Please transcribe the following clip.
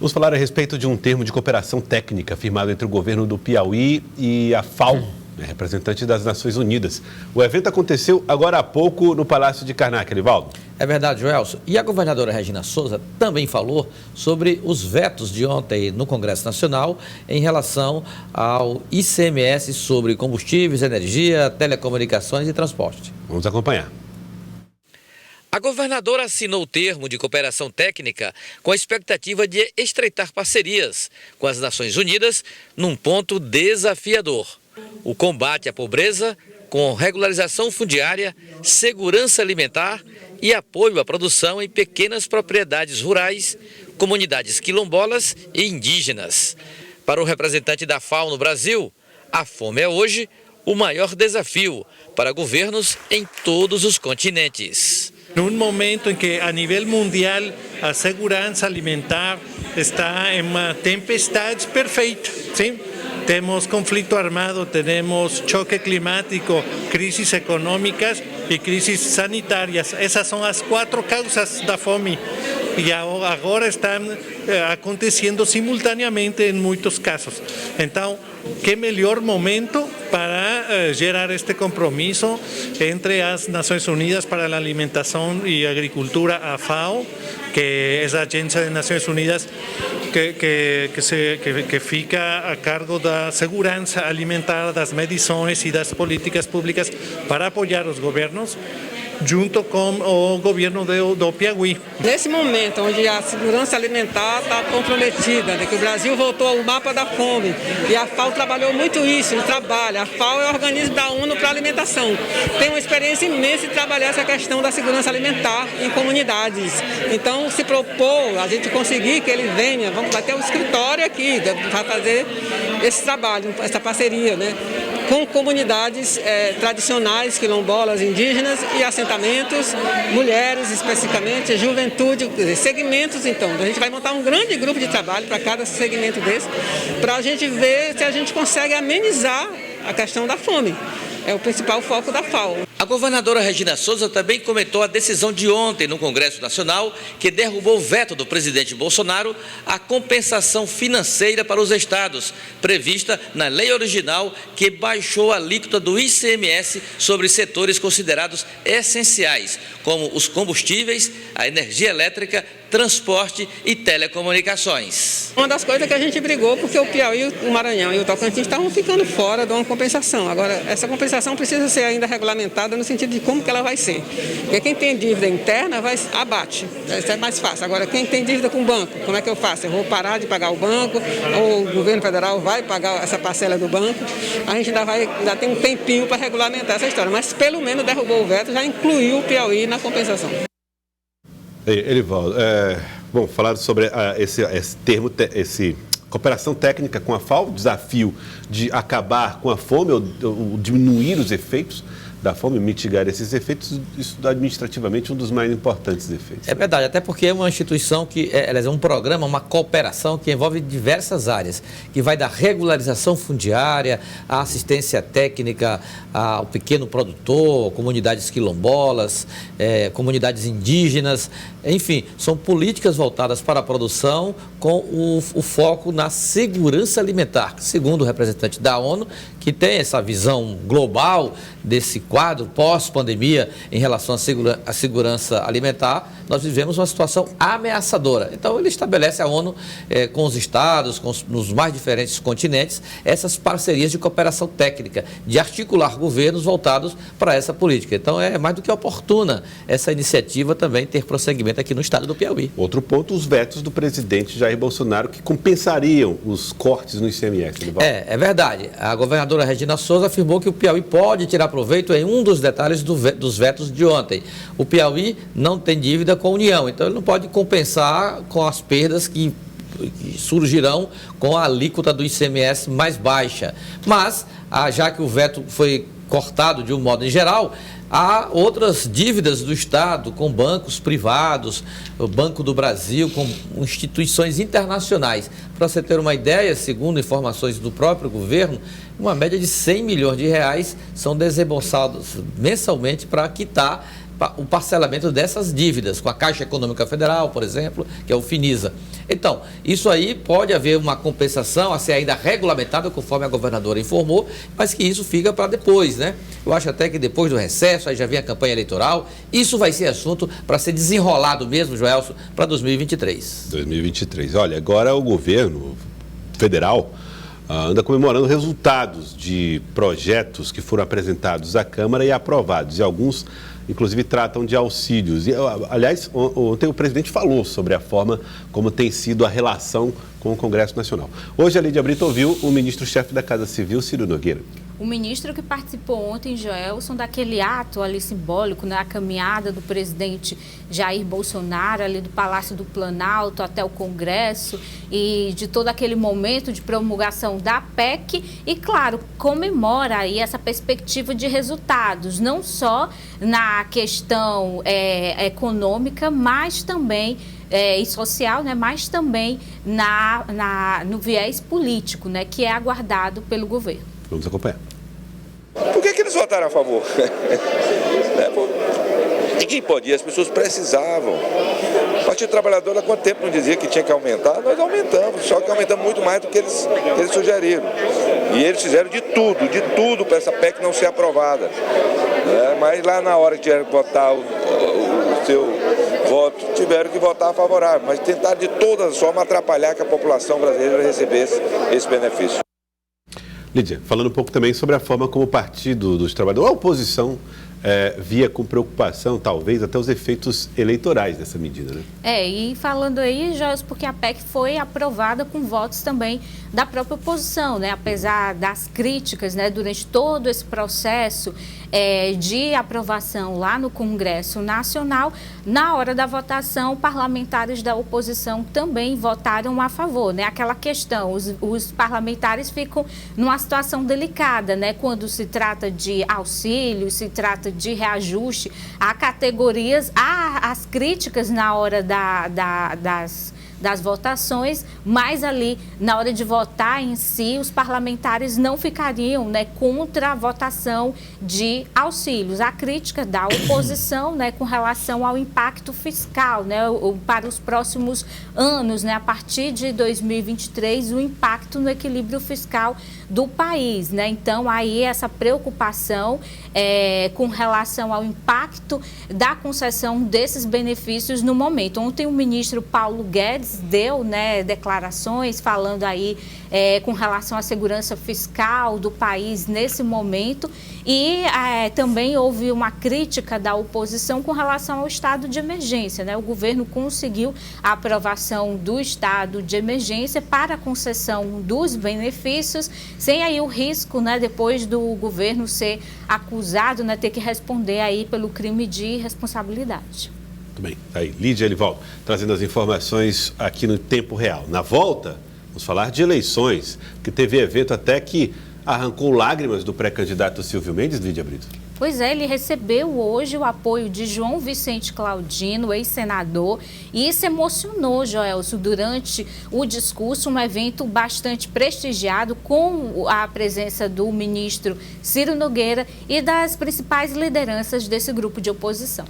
Vamos falar a respeito de um termo de cooperação técnica firmado entre o governo do Piauí e a FAO, representante das Nações Unidas. O evento aconteceu agora há pouco no Palácio de Karnak, Elivaldo. É verdade, Joelson. E a governadora Regina Souza também falou sobre os vetos de ontem no Congresso Nacional em relação ao ICMS sobre combustíveis, energia, telecomunicações e transporte. Vamos acompanhar. A governadora assinou o termo de cooperação técnica com a expectativa de estreitar parcerias com as Nações Unidas num ponto desafiador: o combate à pobreza com regularização fundiária, segurança alimentar e apoio à produção em pequenas propriedades rurais, comunidades quilombolas e indígenas. Para o representante da FAO no Brasil, a fome é hoje o maior desafio para governos em todos os continentes. Num momento em que, a nível mundial, a segurança alimentar está em uma tempestade perfeita, sim? Temos conflito armado, temos choque climático, crises econômicas e crises sanitárias. Essas são as 4 causas da fome e agora estão acontecendo simultaneamente em muitos casos. Então, que melhor momento para gerar este compromisso entre as Nações Unidas para a Alimentação e Agricultura, a FAO, que é a agência das Nações Unidas que fica a cargo da segurança alimentar, das medições e das políticas públicas para apoiar os governos, junto com o governo do Piauí. Nesse momento onde a segurança alimentar está comprometida, que o Brasil voltou ao mapa da fome, e a FAO trabalhou muito isso, no trabalho. A FAO é o organismo da ONU para a alimentação. Tem uma experiência imensa de trabalhar essa questão da segurança alimentar em comunidades. Então, se propor a gente conseguir que ele venha, vai ter um escritório aqui para fazer esse trabalho, essa parceria, né, com comunidades tradicionais, quilombolas, indígenas e assentamentos, mulheres especificamente, juventude, segmentos. Então, a gente vai montar um grande grupo de trabalho para cada segmento desse, para a gente ver se a gente consegue amenizar a questão da fome. É o principal foco da FAO. A governadora Regina Souza também comentou a decisão de ontem no Congresso Nacional, que derrubou o veto do presidente Bolsonaro à compensação financeira para os estados, prevista na lei original, que baixou a alíquota do ICMS sobre setores considerados essenciais, como os combustíveis, a energia elétrica, transporte e telecomunicações. Uma das coisas que a gente brigou, porque o Piauí, o Maranhão e o Tocantins estavam ficando fora de uma compensação. Agora, essa compensação precisa ser ainda regulamentada no sentido de como que ela vai ser. Porque quem tem dívida interna abate, isso é mais fácil. Agora, quem tem dívida com o banco, como é que eu faço? Eu vou parar de pagar o banco, ou o governo federal vai pagar essa parcela do banco? A gente ainda tem um tempinho para regulamentar essa história, mas pelo menos derrubou o veto, já incluiu o Piauí na compensação. Elivaldo, bom, falar sobre esse termo, cooperação técnica com a FAO, o desafio de acabar com a fome ou diminuir os efeitos da fome, mitigar esses efeitos, isso administrativamente um dos mais importantes efeitos. É verdade, até porque é uma instituição que, ela é um programa, uma cooperação que envolve diversas áreas, que vai da regularização fundiária, à assistência técnica ao pequeno produtor, comunidades quilombolas, comunidades indígenas, enfim, são políticas voltadas para a produção com o foco na segurança alimentar, segundo o representante da ONU, que tem essa visão global desse quadro pós-pandemia em relação à segurança alimentar. Nós vivemos uma situação ameaçadora. Então, ele estabelece, a ONU, com os estados, nos mais diferentes continentes, essas parcerias de cooperação técnica, de articular governos voltados para essa política. Então, é mais do que oportuna essa iniciativa também ter prosseguimento aqui no estado do Piauí. Outro ponto, os vetos do presidente Jair Bolsonaro, que compensariam os cortes no ICMS. É verdade. A governadora Regina Souza afirmou que o Piauí pode tirar proveito em um dos detalhes dos vetos de ontem. O Piauí não tem dívida com a União, então ele não pode compensar com as perdas que surgirão com a alíquota do ICMS mais baixa. Mas, já que o veto foi cortado de um modo em geral, há outras dívidas do Estado com bancos privados, o Banco do Brasil, com instituições internacionais. Para você ter uma ideia, segundo informações do próprio governo, uma média de 100 milhões de reais são desembolsados mensalmente para quitar o parcelamento dessas dívidas, com a Caixa Econômica Federal, por exemplo, que é o Finisa. Então, isso aí pode haver uma compensação a ser ainda regulamentada, conforme a governadora informou, mas que isso fica para depois, né? Eu acho até que depois do recesso, aí já vem a campanha eleitoral, isso vai ser assunto para ser desenrolado mesmo, Joelson, para 2023. 2023. Olha, agora o governo federal anda comemorando resultados de projetos que foram apresentados à Câmara e aprovados. E alguns, inclusive, tratam de auxílios. E, aliás, ontem o presidente falou sobre a forma como tem sido a relação com o Congresso Nacional. Hoje, a Lídia Brito ouviu o ministro-chefe da Casa Civil, Ciro Nogueira. O ministro que participou ontem, Joelson, daquele ato ali simbólico, na caminhada do presidente Jair Bolsonaro, ali do Palácio do Planalto até o Congresso, e de todo aquele momento de promulgação da PEC, e, claro, comemora aí essa perspectiva de resultados, não só na questão econômica, mas também e social, né, mas também no viés político, né, que é aguardado pelo governo. Vamos acompanhar. Por que eles votaram a favor? Ninguém podia, as pessoas precisavam. O Partido Trabalhador há quanto tempo não dizia que tinha que aumentar? Nós aumentamos, só que aumentamos muito mais do que eles sugeriram. E eles fizeram de tudo para essa PEC não ser aprovada. Mas lá na hora que tiveram que votar o seu voto, tiveram que votar favorável. Mas tentaram de todas as formas atrapalhar que a população brasileira recebesse esse benefício. Lídia, falando um pouco também sobre a forma como o Partido dos Trabalhadores, a oposição via com preocupação, talvez, até os efeitos eleitorais dessa medida, né? E falando aí, Joelson, porque a PEC foi aprovada com votos também da própria oposição, né? Apesar das críticas, né, durante todo esse processo de aprovação lá no Congresso Nacional, na hora da votação, parlamentares da oposição também votaram a favor, né? Aquela questão, os parlamentares ficam numa situação delicada, né? Quando se trata de auxílio, se trata de reajuste a categorias, as críticas na hora das votações, mas ali, na hora de votar em si, os parlamentares não ficariam, né, contra a votação de auxílios. A crítica da oposição, né, com relação ao impacto fiscal, né, para os próximos anos, né, a partir de 2023, o impacto no equilíbrio fiscal do país, né? Então, aí essa preocupação com relação ao impacto da concessão desses benefícios no momento. Ontem o ministro Paulo Guedes deu, né, declarações falando aí com relação à segurança fiscal do país nesse momento, e também houve uma crítica da oposição com relação ao estado de emergência, né? O governo conseguiu a aprovação do estado de emergência para a concessão dos benefícios, sem aí o risco, né, depois do governo ser acusado, né, ter que responder aí pelo crime de responsabilidade. Muito bem. Aí, Lídia Elivaldo, trazendo as informações aqui no tempo real. Na volta, vamos falar de eleições, que teve evento até que arrancou lágrimas do pré-candidato Silvio Mendes, Lídia Brito. Pois é, ele recebeu hoje o apoio de João Vicente Claudino, ex-senador, e isso emocionou, Joelson, durante o discurso, um evento bastante prestigiado, com a presença do ministro Ciro Nogueira e das principais lideranças desse grupo de oposição.